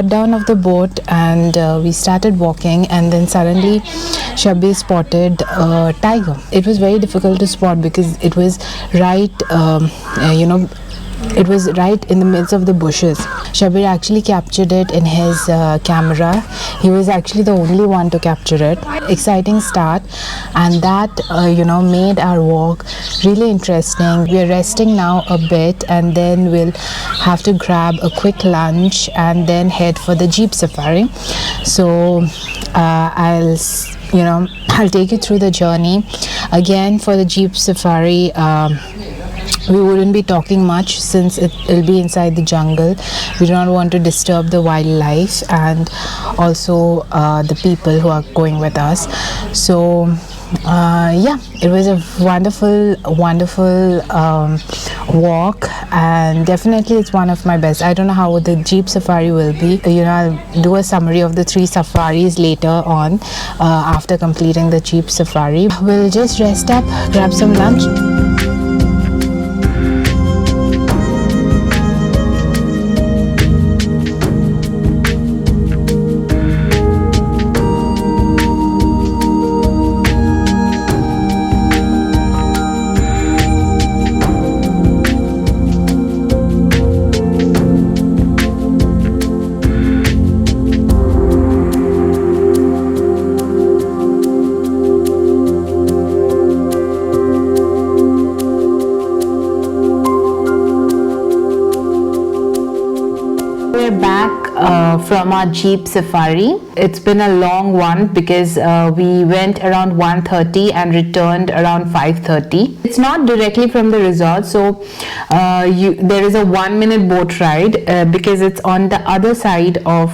got down of the boat and we started walking, and then suddenly Shabbir spotted a tiger. It was very difficult to spot because it was right, it was right in the midst of the bushes. Shabbir actually captured it in his camera. He was actually the only one to capture it. Exciting start, and that made our walk really interesting. We are resting now a bit, and then we'll have to grab a quick lunch and then head for the jeep safari. So I'll take you through the journey. Again, for the jeep safari, we wouldn't be talking much since it will be inside the jungle. We do not want to disturb the wildlife and also the people who are going with us. So it was a wonderful walk, and definitely it's one of my best. I don't know how the jeep safari will be. I'll do a summary of the 3 safaris later on after completing the jeep safari. We'll just rest up, grab some lunch. From our jeep safari. It's been a long one because we went around 1:30 and returned around 5:30. It's not directly from the resort, so there is a 1-minute boat ride because it's on the other side of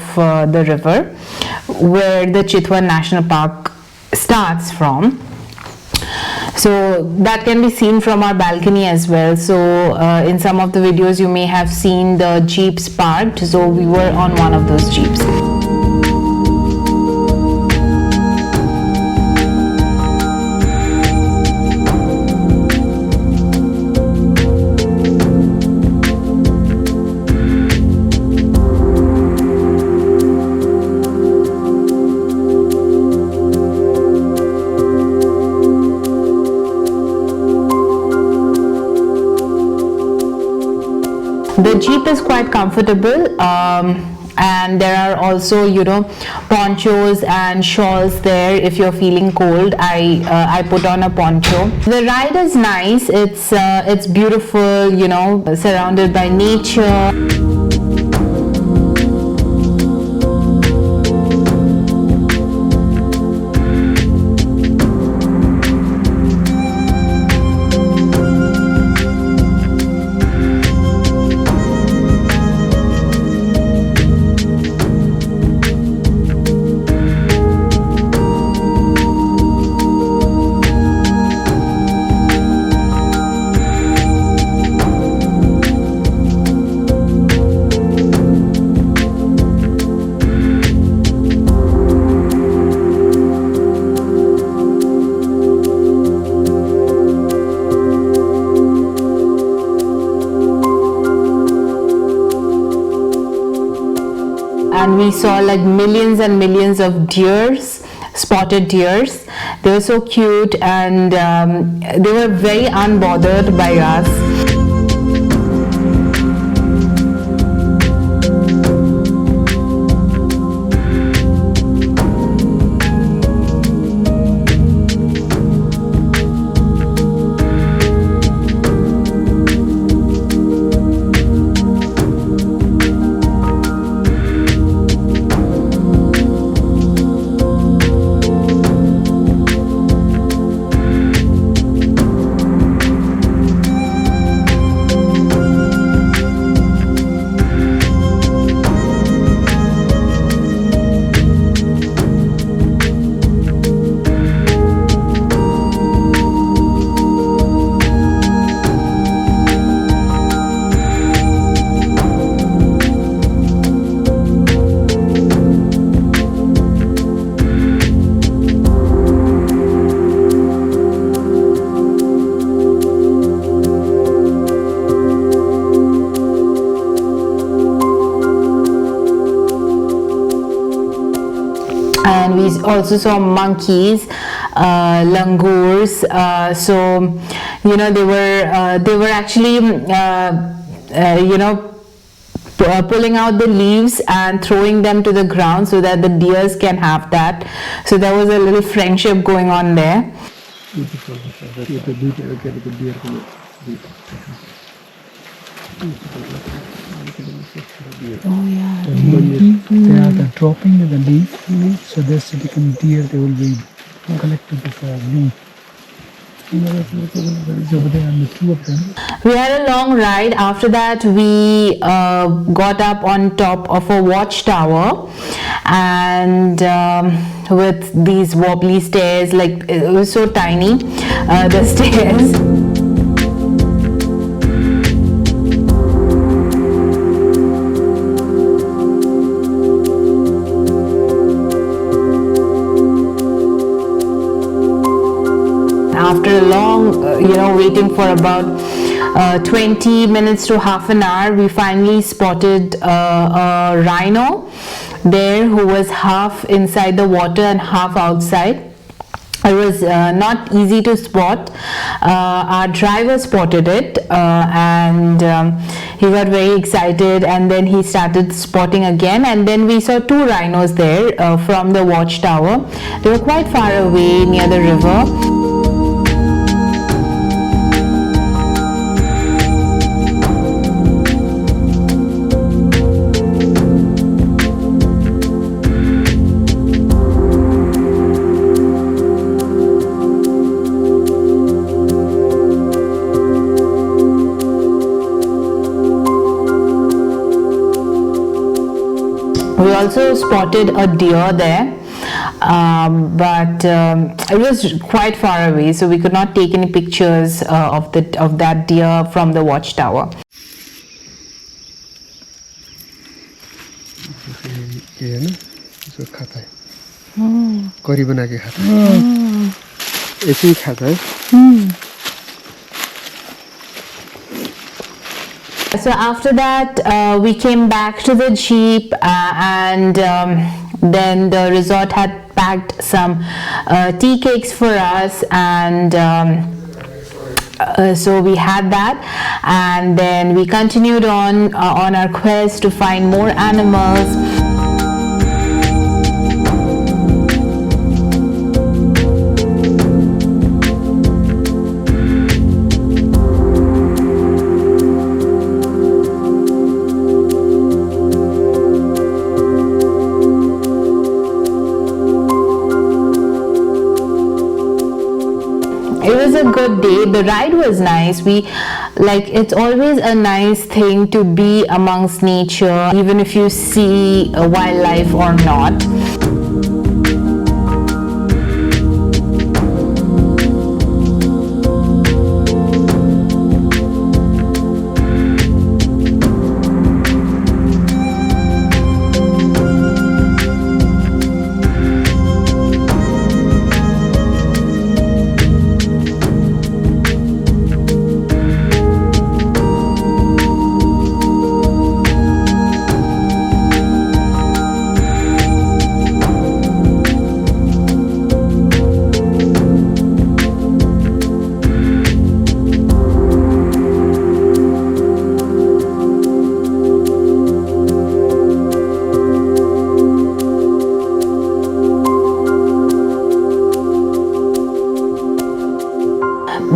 the river where the Chitwan National Park starts from. So that can be seen from our balcony as well. So in some of the videos you may have seen the jeeps parked, so we were on one of those jeeps. The jeep is quite comfortable, and there are also ponchos and shawls there if you're feeling cold. I put on a poncho. The ride is nice. It's beautiful, surrounded by nature. And we saw like millions and millions of deers, spotted deers. They were so cute, and they were very unbothered by us. and we also saw monkeys, langurs. So you know, they were actually you know, pulling out the leaves and throwing them to the ground so that the deers can have that. So there was a little friendship going on there. Oh yeah. They are dropping the leaf, so they're sitting deer. They will be collecting the leaf. Over there, and the two of them. We had a long ride. After that, we got up on top of a watchtower, and with these wobbly stairs, like it was so tiny, the stairs. After a long, you know, waiting for about 20 minutes to half an hour, we finally spotted a rhino there who was half inside the water and half outside. It was not easy to spot. Our driver spotted it and he got very excited, and then he started spotting again, and then we saw two rhinos there from the watchtower. They were quite far away near the river. We also spotted a deer there, but it was quite far away, so we could not take any pictures of that deer from the watchtower. करी बना के खाता है ऐसे ही खाता है So after that, we came back to the jeep, and then the resort had packed some tea cakes for us, and so we had that, and then we continued on our quest to find more animals. It was a good day. The ride was nice. It's always a nice thing to be amongst nature, even if you see wildlife or not.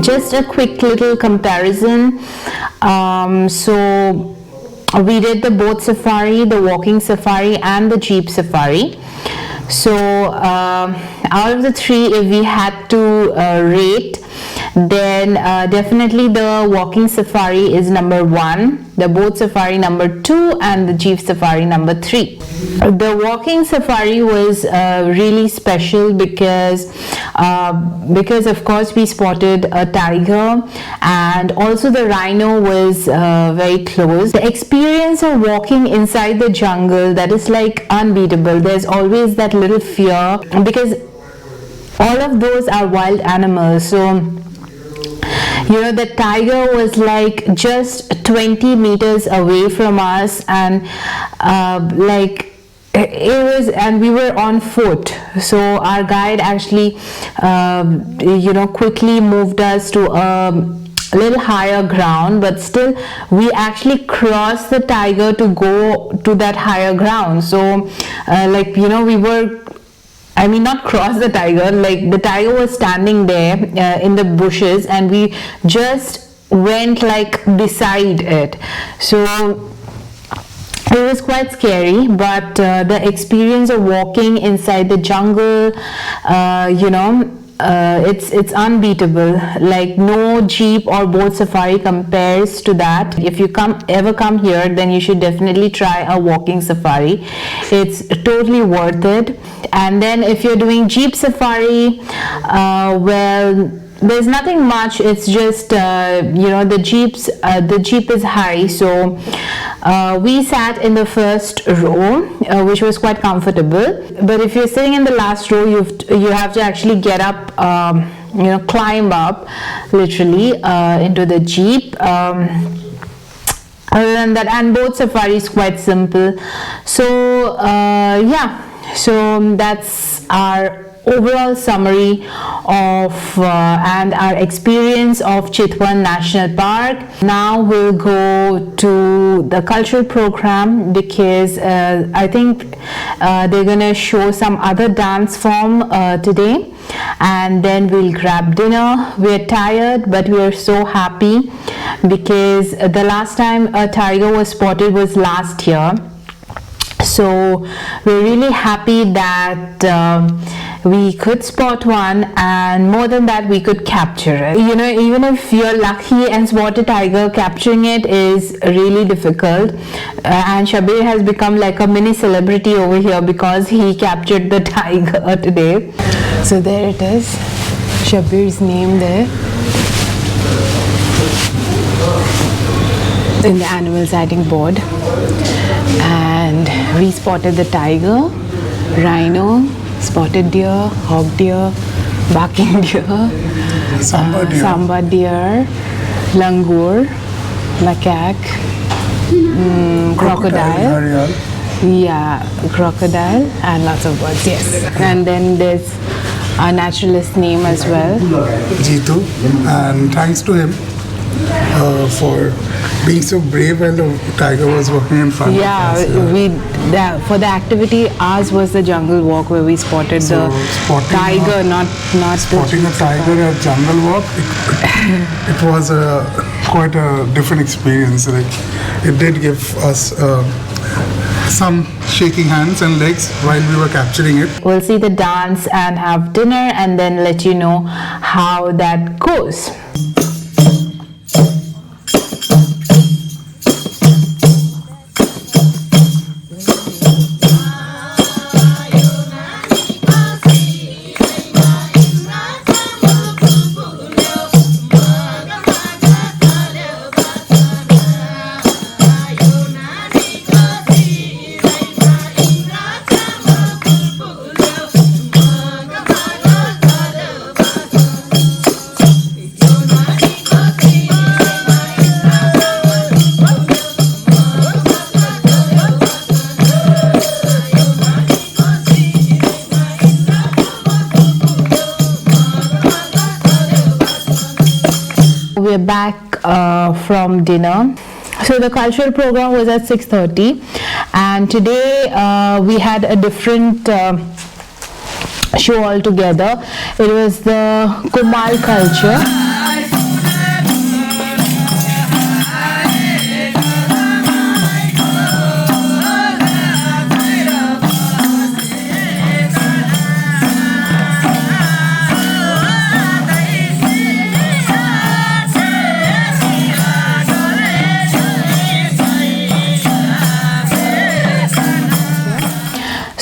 Just a quick little comparison. So we did the boat safari, the walking safari, and the jeep safari. So out of the three, if we had to rate, then definitely the walking safari is number 1, the boat safari number 2, and the jeep safari number 3. The walking safari was really special because of course we spotted a tiger, and also the rhino was very close. The experience of walking inside the jungle, that is like unbeatable. There's always that little fear because all of those are wild animals. So you know, the tiger was like just 20 meters away from us, and it was, and we were on foot, so our guide actually quickly moved us to a little higher ground, but still we actually crossed the tiger to go to that higher ground. So we were, I mean, not cross the tiger, like the tiger was standing there in the bushes, and we just went like beside it. So it was quite scary, but the experience of walking inside the jungle, it's unbeatable. Like no jeep or boat safari compares to that. If you ever come here, then you should definitely try a walking safari. It's totally worth it. And then if you're doing jeep safari, well, there's nothing much. It's just the jeep is high, so we sat in the first row, which was quite comfortable. But if you're sitting in the last row, you have to actually get up, climb up literally into the jeep. Other than that, and boat safari is quite simple. So so that's our overall summary of and our experience of Chitwan National Park. Now we'll go to the cultural program, because I think they're gonna show some other dance form today, and then we'll grab dinner. We're tired, but we're so happy because the last time a tiger was spotted was last year. So we're really happy that we could spot one, and more than that, we could capture it. Even if you're lucky and spot a tiger, capturing it is really difficult. And Shabbir has become like a mini celebrity over here because he captured the tiger today. So there it is, Shabbir's name there in the animal sighting board. And we spotted the tiger, rhino, spotted deer, hog deer, barking deer, samba deer, langur, macaque, crocodile, crocodile, and lots of birds. Yes. And then there's our naturalist name as well, Jitu, and thanks to him for being so brave when the tiger was walking in front of us. For the activity, ours was the jungle walk where we spotted the tiger, not spotting a tiger at jungle walk. It was quite a different experience. Like, it did give us some shaking hands and legs while we were capturing it. We'll see the dance and have dinner, and then let you know how that goes. We're back from dinner. So the cultural program was at 6:30, and today we had a different show altogether. It was the Kumal culture.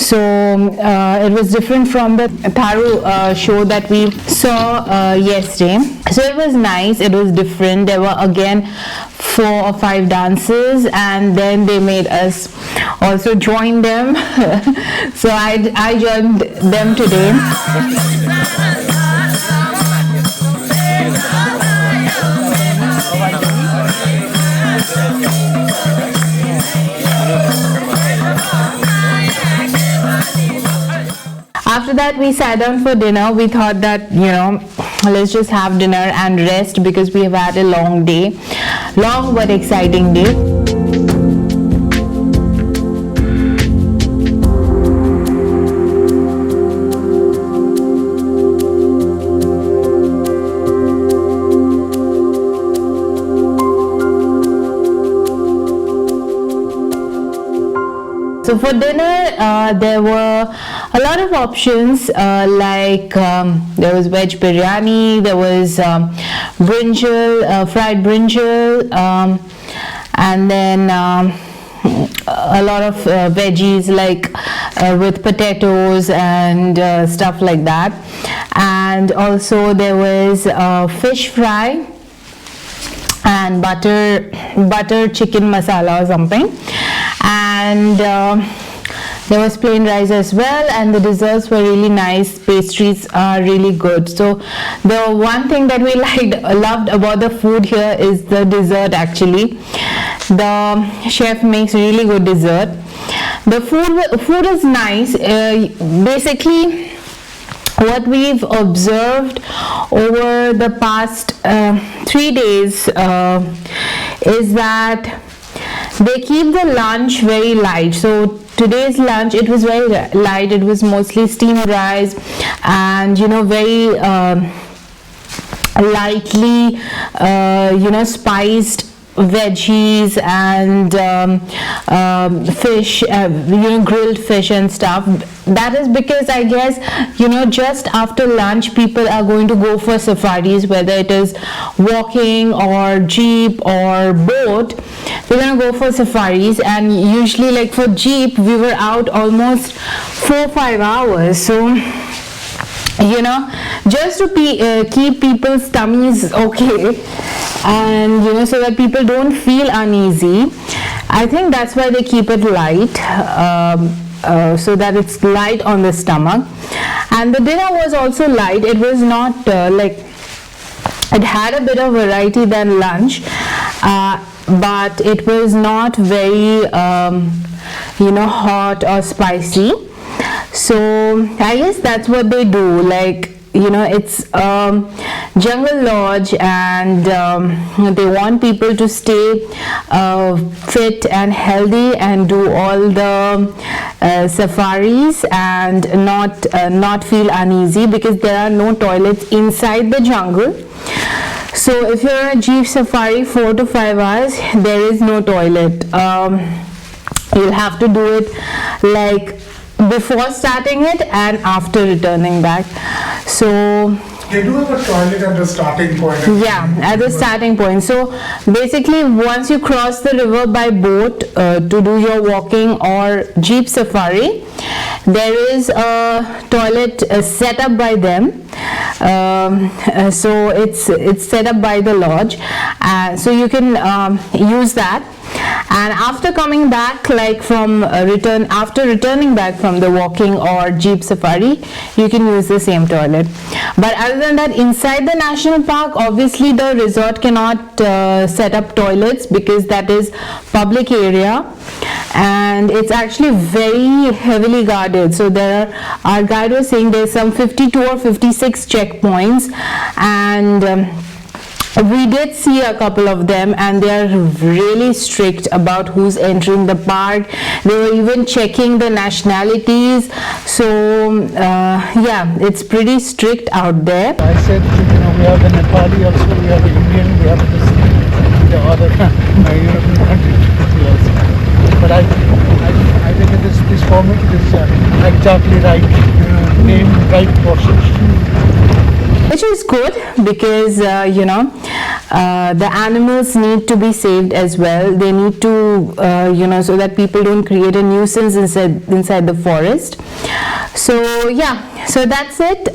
So it was different from the Tharu show that we saw yesterday. So it was nice, it was different. There were again 4 or 5 dances, and then they made us also join them. So I joined them today. after that we sat down for dinner. We thought that, you know, let's just have dinner and rest because we have had a long day, long but exciting day. So for dinner, there were a lot of options, like there was veg biryani, there was brinjal, fried brinjal, and then a lot of veggies like with potatoes and stuff like that. And also there was fish fry and butter chicken masala or something. And there was plain rice as well, and the desserts were really nice. Pastries are really good. So the one thing that we loved about the food here is the dessert. Actually, the chef makes really good dessert. The food is nice. Basically, what we've observed over the past 3 days is that they keep the lunch very light. So today's lunch, it was very light. It was mostly steamed rice and, you know, very lightly spiced veggies and fish, grilled fish and stuff. That is because I guess, just after lunch people are going to go for safaris, whether it is walking or jeep or boat. We're going to go for safaris, and usually, like for jeep, we were out almost 4-5 hours. So just to keep people's tummies okay, and so that people don't feel uneasy, I think that's why they keep it light, so that it's light on the stomach. And the dinner was also light. It was not it had a bit of variety than lunch, but it was not very hot or spicy. So I guess that's what they do. It's jungle lodge, and they want people to stay fit and healthy and do all the safaris and not feel uneasy, because there are no toilets inside the jungle. So if you're on a jeep safari 4 to 5 hours, there is no toilet. You'll have to do it before starting it and after returning back. So they do have a toilet at the starting point. Yeah, at the starting point. So basically, once you cross the river by boat to do your walking or jeep safari, there is a toilet set up by them. So it's set up by the lodge, so you can use that. And after coming back, after returning back from the walking or jeep safari, you can use the same toilet. But other than that, inside the national park, obviously the resort cannot set up toilets because that is public area, and it's actually very heavily guarded. So our guide was saying there's some 52 or 56 checkpoints, and we did see a couple of them, and they are really strict about who's entering the park. They were even checking the nationalities. So yeah, it's pretty strict out there. I said, we have the Nepali also, we have the Indian, we have the other European countries also. But I think this format is exactly right, name, right process. Which is good, because the animals need to be saved as well. They need to so that people don't create a nuisance inside the forest. So yeah, so that's it.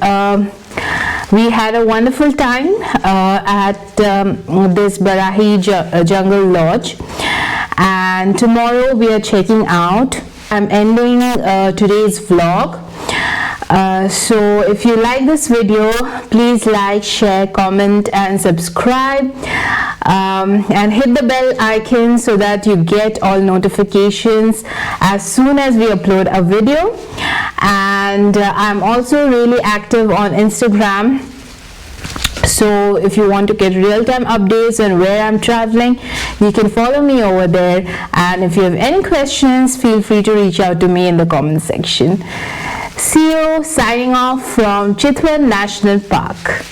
We had a wonderful time at this Barahi Jungle Lodge, and tomorrow we are checking out. I'm ending today's vlog. So if you like this video, please like, share, comment and subscribe, and hit the bell icon so that you get all notifications as soon as we upload a video. and I'm also really active on Instagram. So if you want to get real-time updates on where I'm traveling, you can follow me over there, and if you have any questions, feel free to reach out to me in the comment section. See you, signing off from Chitwan National Park.